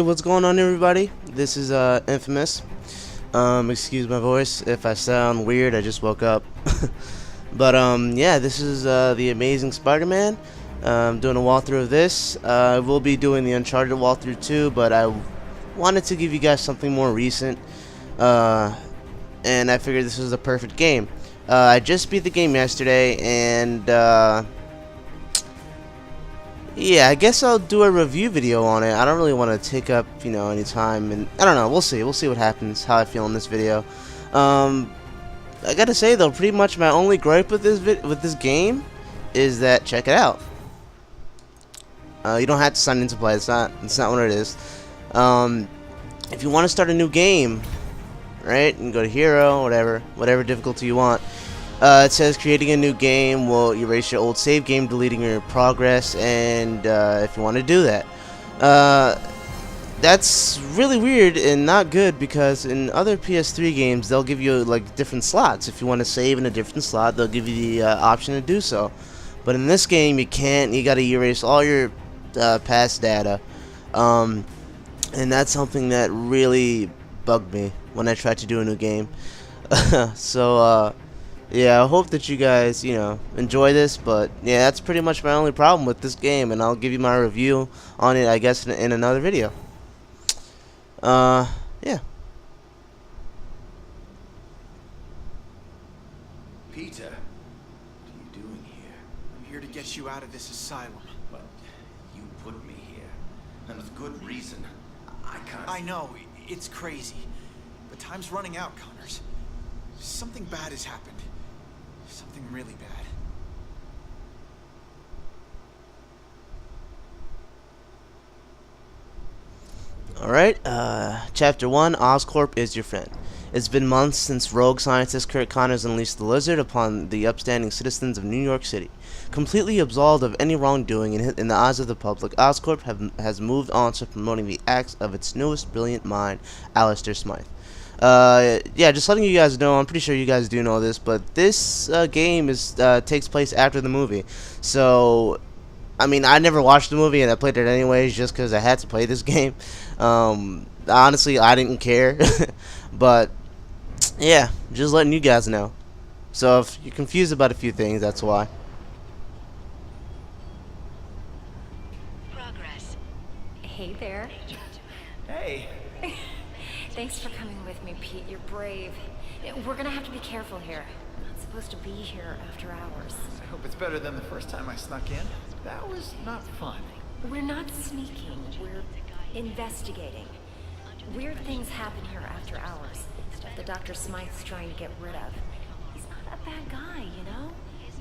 what's going on, everybody? This is Infamous. Excuse my voice if I sound weird. I just woke up. But yeah, this is the Amazing Spider-Man. Doing a walkthrough of this. I will be doing the Uncharted walkthrough too, but I wanted to give you guys something more recent. And I figured this was the perfect game. I just beat the game yesterday, and yeah, I guess I'll do a review video on it. I don't really want to take up, any time, and I don't know. We'll see. We'll see what happens. How I feel in this video. I gotta say though, pretty much my only gripe with this game is that check it out. You don't have to sign into play. It's not what it is. If you want to start a new game, right, and go to hero, whatever difficulty you want. It says creating a new game will erase your old save game, deleting your progress, and if you want to do that, that's really weird and not good, because in other PS3 games they'll give you like different slots. If you want to save in a different slot, they'll give you the option to do so. But in this game, you can't. You got to erase all your past data, and that's something that really bugged me when I tried to do a new game. So yeah, I hope that you guys, enjoy this, but yeah, that's pretty much my only problem with this game, and I'll give you my review on it, I guess, in another video. Yeah. Peter, what are you doing here? I'm here to get you out of this asylum. But you put me here, and with good reason. I can't... I know, it's crazy, but time's running out, Connors. Something bad has happened. Something really bad. Alright, Chapter 1, Oscorp is your friend. It's been months since rogue scientist Curt Connors unleashed the Lizard upon the upstanding citizens of New York City. Completely absolved of any wrongdoing in the eyes of the public, Oscorp has moved on to promoting the acts of its newest brilliant mind, Alistair Smythe. Yeah, just letting you guys know, I'm pretty sure you guys do know this, but this game takes place after the movie. So, I mean, I never watched the movie, and I played it anyways just because I had to play this game. Honestly, I didn't care. But, yeah, just letting you guys know. So, if you're confused about a few things, that's why. Progress. Hey there. Hey! Thanks for coming with me, Pete. You're brave. We're gonna have to be careful here. I'm not supposed to be here after hours. I hope it's better than the first time I snuck in. That was not fun. We're not sneaking. We're investigating. Weird things happen here after hours. Stuff that Dr. Smythe's trying to get rid of. He's not a bad guy,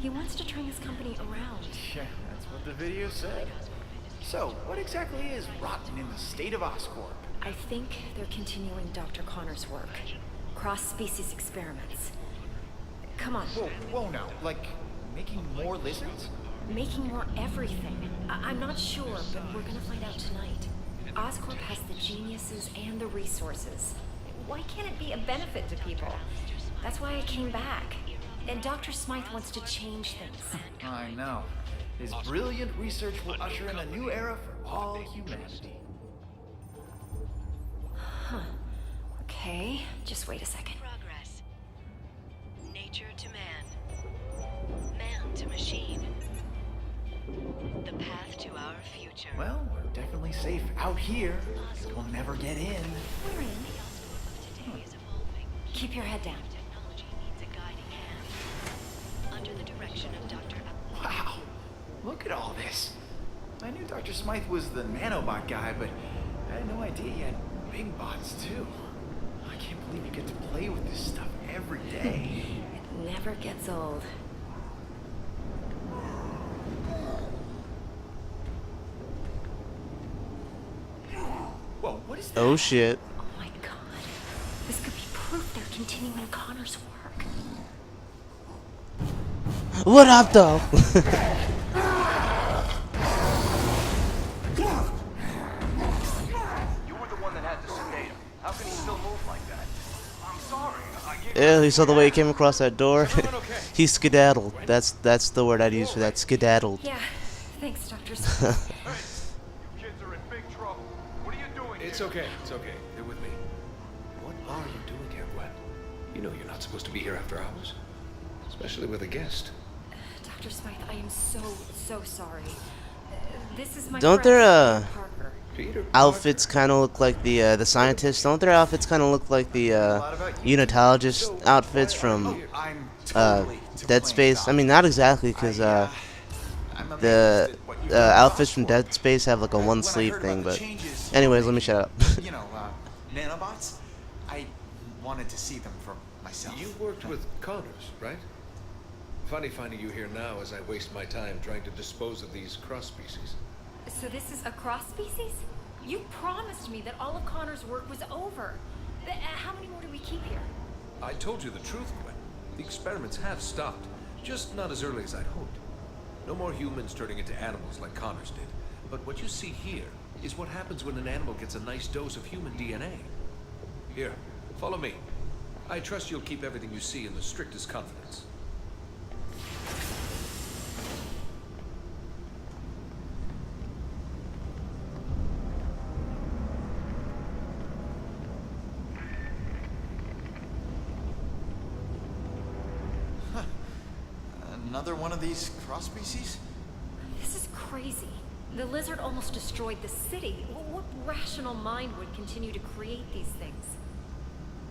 He wants to turn his company around. Yeah, that's what the video said. So, what exactly is rotten in the state of Oscorp? I think they're continuing Dr. Connor's work. Cross-species experiments. Come on. Whoa now. Like, making more lizards? Making more everything. I'm not sure, but we're gonna find out tonight. Oscorp has the geniuses and the resources. Why can't it be a benefit to people? That's why I came back. And Dr. Smythe wants to change things. I know. His brilliant research will usher in a new era for all humanity. Huh. Okay, just wait a second. Progress. Nature to man. Man to machine. The path to our future. Well, we're definitely safe out here. We'll never get in. We're in. Today is evolving. Keep your head down. Technology needs a guiding hand. Under the direction of Dr. Wow, look at all this. I knew Dr. Smythe was the nanobot guy, but I had no idea he had big bots too. I can't believe you get to play with this stuff every day. It never gets old. Whoa, what is that? Oh, shit. Oh my god. This could be proof they're continuing Connor's work. What up, though? You were the one that had the sedate. How can he still move like that? I'm sorry. Yeah, you saw the way he came across that door. He skedaddled. That's the word I'd use for that. Skedaddled. Yeah, thanks, Dr. Smith. You kids are in big trouble. What are you doing It's okay. It's okay. They're with me. What are you doing here, Gwen? You know you're not supposed to be here after hours. Especially with a guest. Dr. Smythe, I am so sorry. This is my Don't friend, their Peter Parker. Peter outfits kind of look like the scientists? Don't their outfits kind of look like the unitologist outfits from I'm uh, totally to Dead blame, Space? Doc. I mean, not exactly, because I'm amazed the at what you've done with outfits from Oscorp. Dead Space have like a When one I sleeve heard thing, about the but changes anyways, you let me made, shut up. you know, nanobots, I wanted to see them for myself. You worked with Connors, right? Funny finding you here now as I waste my time trying to dispose of these cross species. So this is a cross species? You promised me that all of Connor's work was over. How many more do we keep here? I told you the truth, Gwen. The experiments have stopped, just not as early as I'd hoped. No more humans turning into animals like Connors did. But what you see here is what happens when an animal gets a nice dose of human DNA. Here, follow me. I trust you'll keep everything you see in the strictest confidence. Another one of these cross species? This is crazy. The lizard almost destroyed the city. What rational mind would continue to create these things?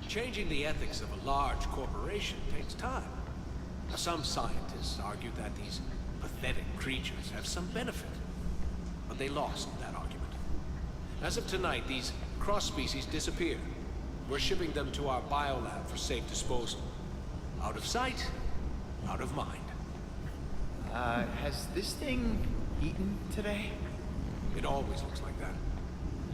Changing the ethics of a large corporation takes time. Now, some scientists argue that these pathetic creatures have some benefit, but they lost that argument. As of tonight, these cross-species disappeared. We're shipping them to our biolab for safe disposal. Out of sight, out of mind. Has this thing eaten today? It always looks like that.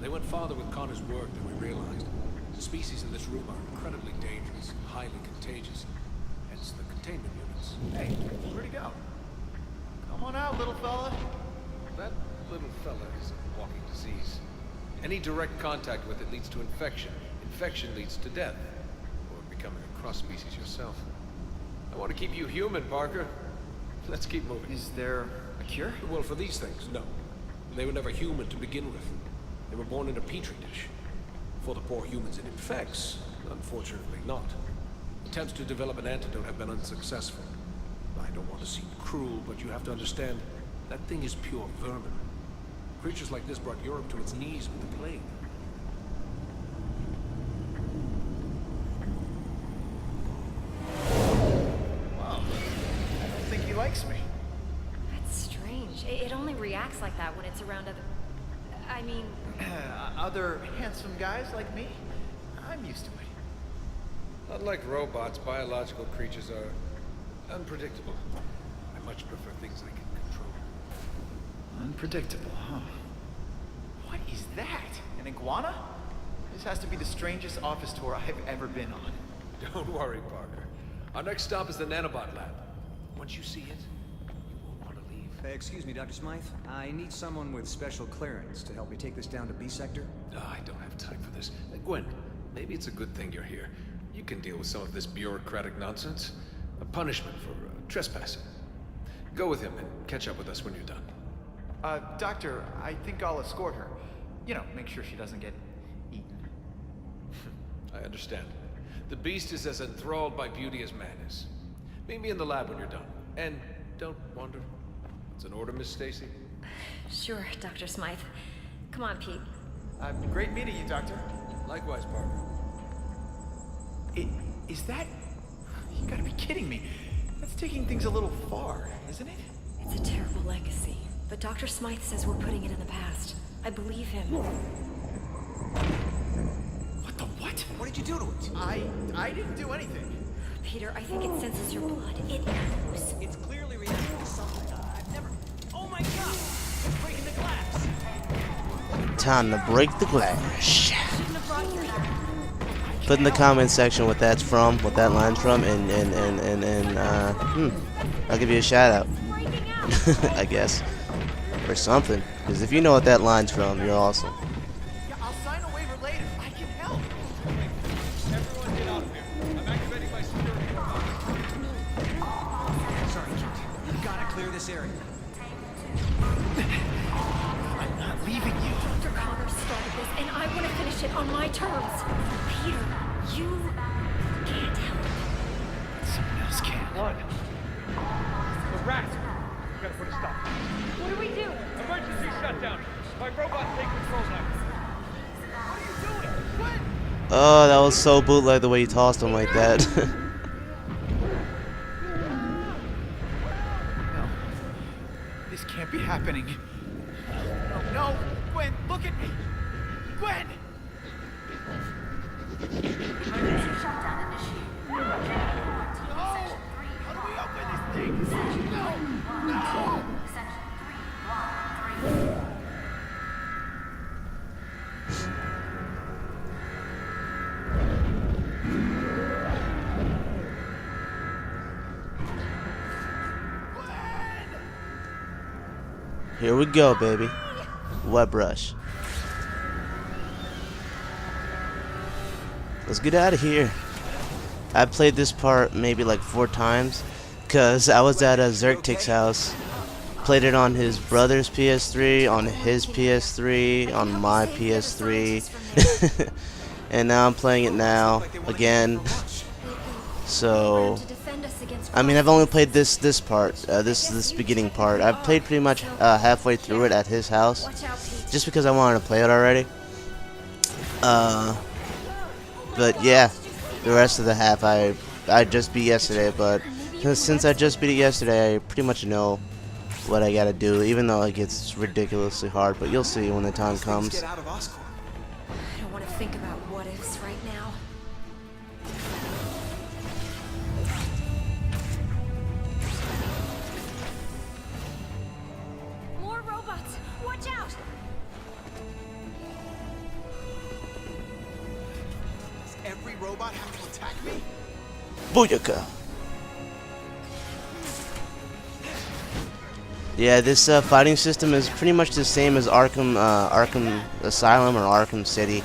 They went farther with Connor's work than we realized. The species in this room are incredibly dangerous, highly contagious. Hence the containment units. Hey, where'd he go? Come on out, little fella. That little fella is a walking disease. Any direct contact with it leads to infection. Infection leads to death. Or becoming a cross-species yourself. I want to keep you human, Parker. Let's keep moving. Is there a cure? Well, for these things, no. They were never human to begin with. They were born in a petri dish. For the poor humans it infects, unfortunately not. Attempts to develop an antidote have been unsuccessful. I don't want to seem cruel, but you have to understand, that thing is pure vermin. Creatures like this brought Europe to its knees with the plague. Wow. I don't think he likes me. That's strange. It only reacts like that when it's around other... I mean... Other handsome guys like me? I'm used to it. Unlike robots, biological creatures are unpredictable. I much prefer things I can control. Unpredictable, huh? What is that? An iguana? This has to be the strangest office tour I've ever been on. Don't worry, Parker. Our next stop is the nanobot lab. Once you see it, you won't want to leave. Excuse me, Dr. Smythe. I need someone with special clearance to help me take this down to B sector. I don't have time for this. Gwen, maybe it's a good thing you're here. You can deal with some of this bureaucratic nonsense. A punishment for trespassing. Go with him and catch up with us when you're done. Doctor, I think I'll escort her. You know, make sure she doesn't get eaten. I understand. The beast is as enthralled by beauty as man is. Meet me in the lab when you're done. And don't wander. It's an order, Miss Stacy. Sure, Dr. Smythe. Come on, Pete. Great meeting you, Doctor. Likewise, Parker. Is that... You gotta be kidding me. That's taking things a little far, isn't it? It's a terrible legacy, but Dr. Smythe says we're putting it in the past. I believe him. What the what? What did you do to it? I didn't do anything. Peter, I think it senses your blood. It knows. It's clearly reacting to something. I've never... Oh my god! It's breaking the glass! Time to break the glass. Shouldn't have brought you here. Put in the comment section what that's from, what that line's from, and I'll give you a shout out. Breaking out. I guess. Or something. Because if you know what that line's from, you're awesome. Yeah, I'll sign a waiver later. I can help. Everyone get out of here. I'm activating my security. Sorry, Kate. You gotta clear this area. I'm not leaving you. Dr. Connor started this, and I want to finish it on my terms. Peter, you can't help it. Someone else can. What? The rats! We gotta put a stop. What do we do? Emergency shutdown. My robot take control now. What are you doing? What? Oh, that was so bootleg the way he tossed him like that. No. This can't be happening. No, no! Gwen, look at me! Gwen! How do we open this thing? No! No! Here we go, baby. Web rush. Let's get out of here. I played this part maybe like 4 times because I was at Zertik's house. Played it on his brother's PS3, on his PS3, on my PS3. And now I'm playing it now again. So I mean, I've only played this part, this beginning part. I've played pretty much halfway through it at his house, just because I wanted to play it already. But yeah, the rest of the half I just beat yesterday. But since I just beat it yesterday, I pretty much know what I gotta do, even though it gets ridiculously hard. But you'll see when the time comes. Get out of Oscorp. I don't want to think about what ifs right now. More robots! Watch out! Does every robot have to attack me? Booyaka! Yeah, this fighting system is pretty much the same as Arkham Asylum or Arkham City,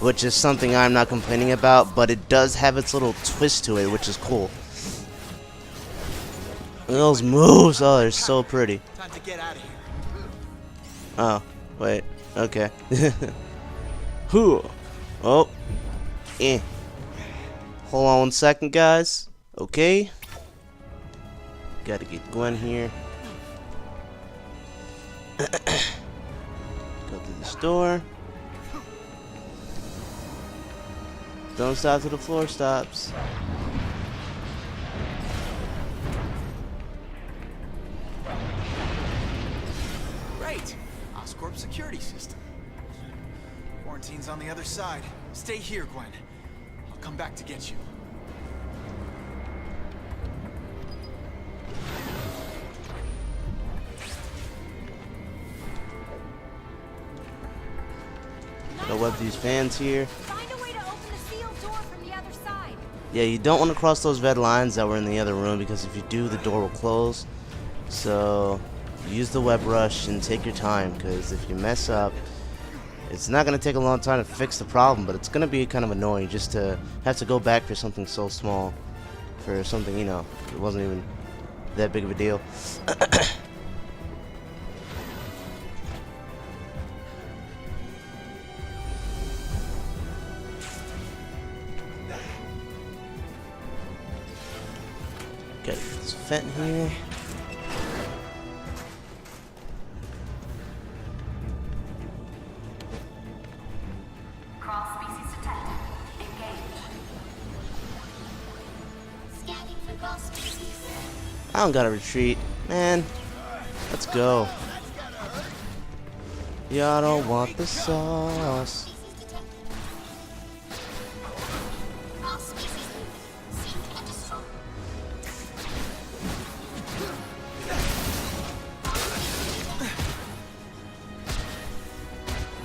which is something I'm not complaining about, but it does have its little twist to it, which is cool. And those moves, oh, they're so pretty. Time to get out of here. Oh, wait, okay. Whew. Oh, eh. Hold on 1 second, guys. Okay. Gotta get Gwen here. Go through this door. Don't stop till the floor stops. Great! Oscorp security system. Quarantine's on the other side. Stay here, Gwen. I'll come back to get you. Gotta web these fans here. Find a way to open the sealed door from the other side. Yeah, you don't want to cross those red lines that were in the other room, because if you do, the door will close. So use the web rush and take your time, because if you mess up, it's not going to take a long time to fix the problem, but it's going to be kind of annoying just to have to go back for something so small, for something, you know, it wasn't even that big of a deal. Got this vent here. Cross species detected. Engage. Scanning for cross species. I don't gotta retreat. Man, let's go. Y'all don't want the sauce. Cross species. Seek and destroy.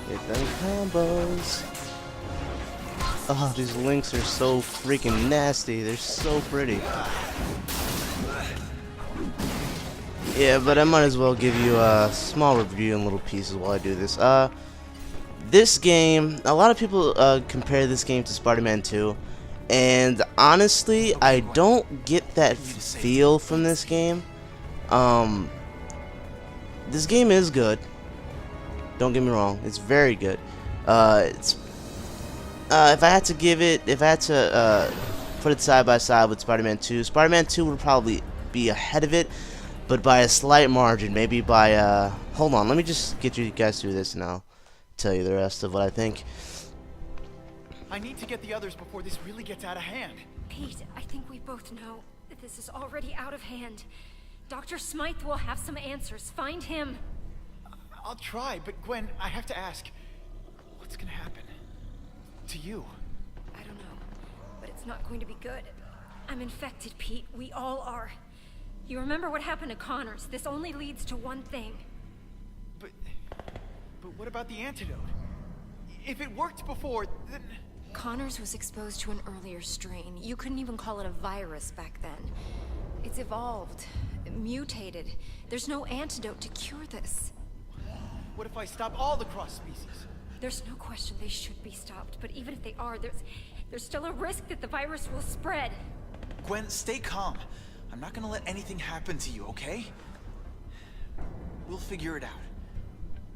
Get them combos. Oh, these links are so freaking nasty. They're so pretty. Yeah, but I might as well give you a small review in little pieces while I do this. This game, a lot of people compare this game to Spider-Man 2, and honestly, I don't get that feel from this game. This game is good. Don't get me wrong, it's very good. It's if I had to put it side by side with Spider-Man 2, Spider-Man 2 would probably be ahead of it, but by a slight margin. Maybe by hold on, let me just get you guys through this and I'll tell you the rest of what I think. I need to get the others before this really gets out of hand. Pete, I think we both know that this is already out of hand. Dr. Smythe will have some answers. Find him. I'll try, but Gwen, I have to ask, what's gonna happen to you? I don't know, but it's not going to be good. I'm infected, Pete. We all are. You remember what happened to Connors? This only leads to one thing. But what about the antidote? If it worked before, then... Connors was exposed to an earlier strain. You couldn't even call it a virus back then. It's evolved, mutated. There's no antidote to cure this. What if I stop all the cross species? There's no question they should be stopped, but even if they are, there's still a risk that the virus will spread. Gwen, stay calm. I'm not gonna let anything happen to you, okay? We'll figure it out.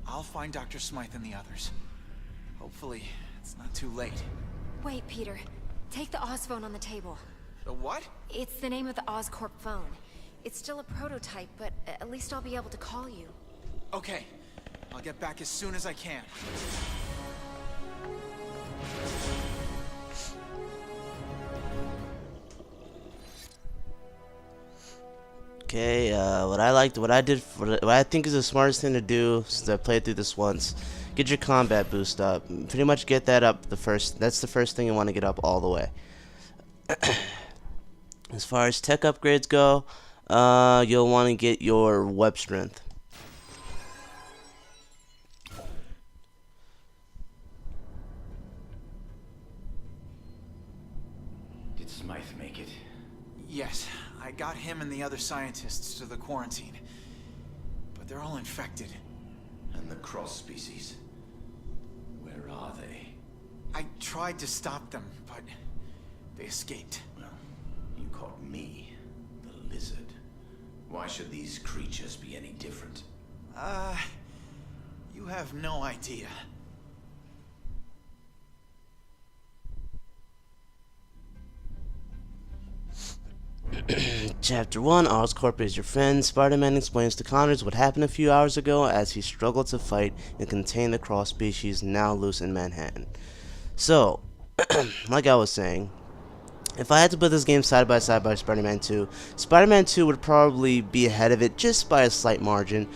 I'll find Dr. Smythe and the others. Hopefully, it's not too late. Wait, Peter. Take the Oz phone on the table. The what? It's the name of the Oscorp phone. It's still a prototype, but at least I'll be able to call you. Okay. I'll get back as soon as I can. Okay, what I think is the smartest thing to do, since I played through this once, get your combat boost up. Pretty much get that up that's the first thing you want to get up all the way. As far as tech upgrades go, you'll want to get your web strength. Did Smythe make it? Yes, I got him and the other scientists to the quarantine. But they're all infected. And the cross species? Where are they? I tried to stop them, but they escaped. Well, you caught me, the lizard. Why should these creatures be any different? You have no idea. Chapter 1, Oscorp is your friend. Spider-Man explains to Connors what happened a few hours ago as he struggled to fight and contain the cross species now loose in Manhattan. So, like I was saying, if I had to put this game side by side by Spider-Man 2, Spider-Man 2 would probably be ahead of it just by a slight margin.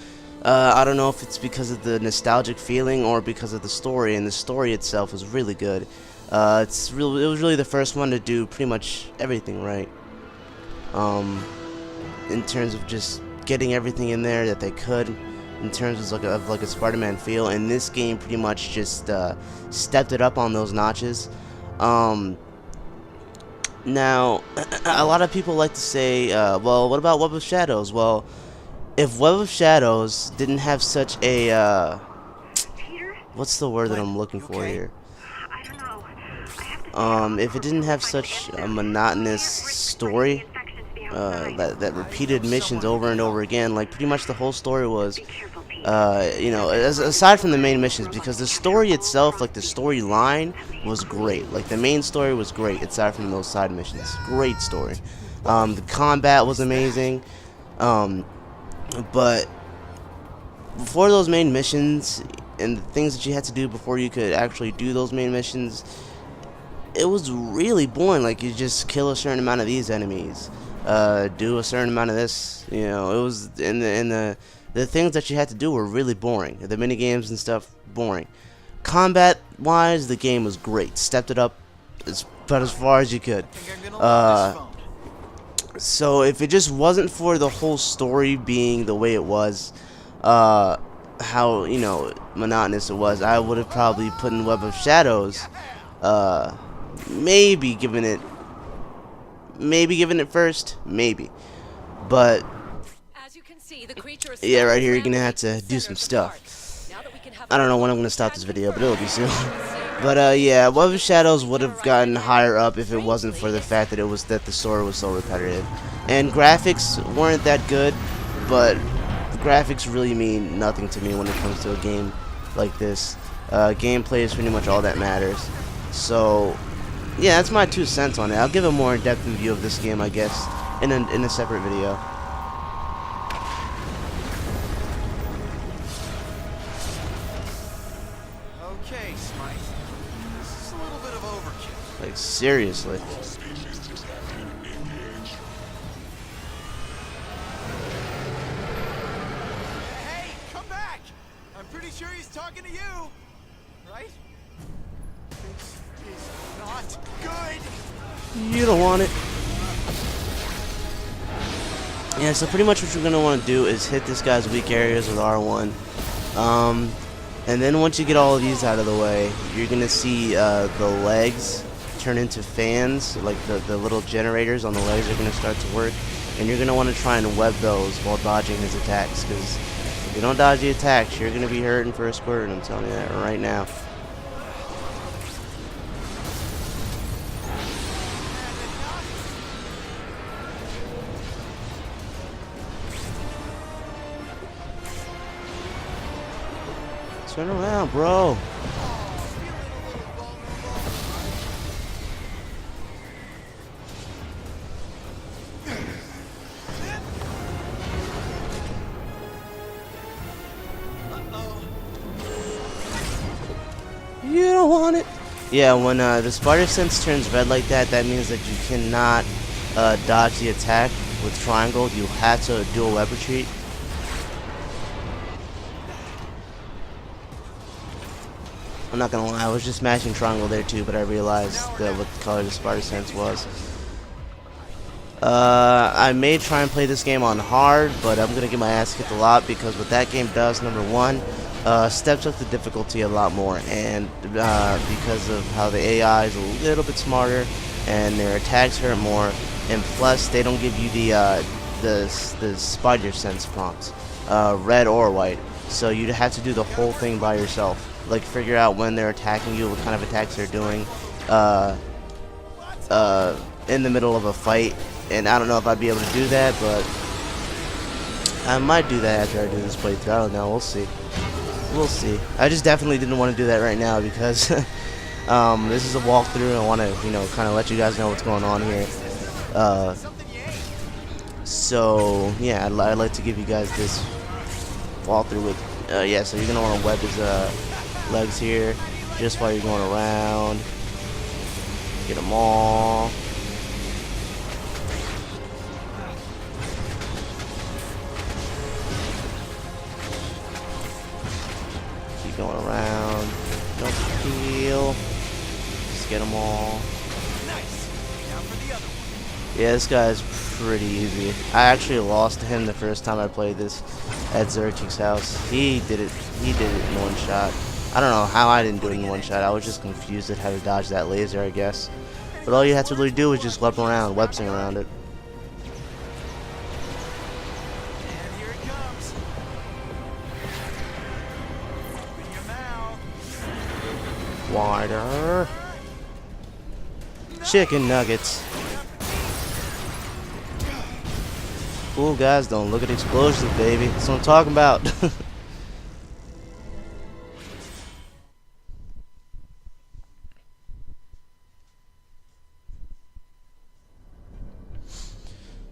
I don't know if it's because of the nostalgic feeling or because of the story, and the story itself was really good. It was really the first one to do pretty much everything right. In terms of just getting everything in there that they could, in terms of like a Spider-Man feel, and this game pretty much just stepped it up on those notches. Now, a lot of people like to say, well, what about Web of Shadows? Well, if Web of Shadows didn't have such a, what's the word that I'm looking for here? If it didn't have such a monotonous story, that repeated missions over and over again, like pretty much the whole story was, you know, aside from the main missions, because the story itself, like the storyline, was great. Like the main story was great, aside from those side missions. Great story. The combat was amazing. But before those main missions and the things that you had to do before you could actually do those main missions, it was really boring. Like, you just kill a certain amount of these enemies, do a certain amount of this. You know, it was the things that you had to do were really boring. The mini games and stuff, boring. Combat wise, the game was great. Stepped it up as far as you could. So if it just wasn't for the whole story being the way it was, how, you know, monotonous it was, I would have probably put in Web of Shadows, maybe given it first, maybe. But As you can see, the creature is yeah, right here you're gonna have to do some stuff. I don't know when I'm gonna stop this video, but it'll be soon. But yeah, Web of Shadows would have gotten higher up if it wasn't for the fact that the story was so repetitive, and graphics weren't that good. But the graphics really mean nothing to me when it comes to a game like this. Gameplay is pretty much all that matters. So, yeah, that's my 2 cents on it. I'll give a more in-depth review of this game, I guess, in a separate video. Okay, Smythe. This is a little bit of overkill. Like, seriously. Hey, come back! I'm pretty sure he's talking to you, right? This is not good. You don't want it. Yeah, so pretty much what you're going to want to do is hit this guy's weak areas with R1. And then once you get all of these out of the way, you're going to see the legs turn into fans. Like the little generators on the legs are going to start to work. And you're going to want to try and web those while dodging his attacks. Because if you don't dodge the attacks, you're going to be hurting for a squirt. I'm telling you that right now. Turn around, bro. You don't want it. Yeah, when the spider sense turns red like that, that means that you cannot dodge the attack with triangle. You have to do a web retreat. I'm not gonna lie, I was just smashing triangle there too, but I realized that what color the spider sense was. I may try and play this game on hard, but I'm gonna get my ass kicked a lot because what that game does, number one, steps up the difficulty a lot more, and because of how the AI is a little bit smarter and their attacks hurt more, and plus they don't give you the spider sense prompts, red or white, so you'd have to do the whole thing by yourself. Like figure out when they're attacking you, what kind of attacks they're doing, in the middle of a fight. And I don't know if I'd be able to do that, but I might do that after I do this playthrough. I don't know. We'll see. We'll see. I just definitely didn't want to do that right now because this is a walkthrough. I want to, you know, kind of let you guys know what's going on here. So yeah, I'd like to give you guys this walkthrough with. Yeah, so you're gonna want to web his legs here just while you're going around. Get them all. Keep going around. Don't feel. Just get them all. Nice. Now for the other one. Yeah, this guy's pretty easy. I actually lost to him the first time I played this at Zertik's house. He did it in one shot. I don't know how I didn't do it in one shot. I was just confused at how to dodge that laser, I guess. But all you have to really do is just web around, web swing around it. And here it comes. Open your mouth. Wider. Chicken nuggets. Cool guys don't look at explosions, baby. That's what I'm talking about.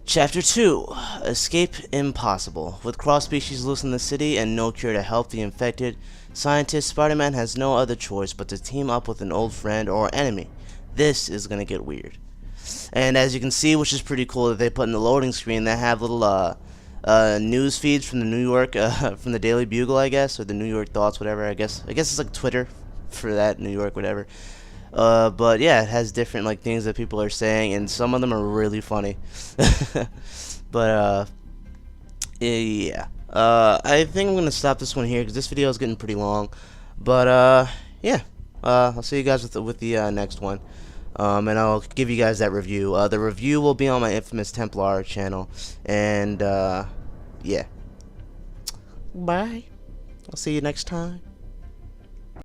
Chapter 2. Escape impossible. With cross-species loose in the city and no cure to help the infected, scientist Spider-Man has no other choice but to team up with an old friend or enemy. This is gonna get weird. And as you can see, which is pretty cool that they put in the loading screen, they have little news feeds from the New York, from the Daily Bugle, I guess, or the New York Thoughts, whatever. I guess it's like Twitter for that, New York, whatever. But yeah, it has different like things that people are saying, and some of them are really funny. But yeah, I think I'm gonna stop this one here because this video is getting pretty long. But yeah, I'll see you guys with the next one. And I'll give you guys that review. The review will be on my Infamous Templar channel. And yeah, bye. I'll see you next time.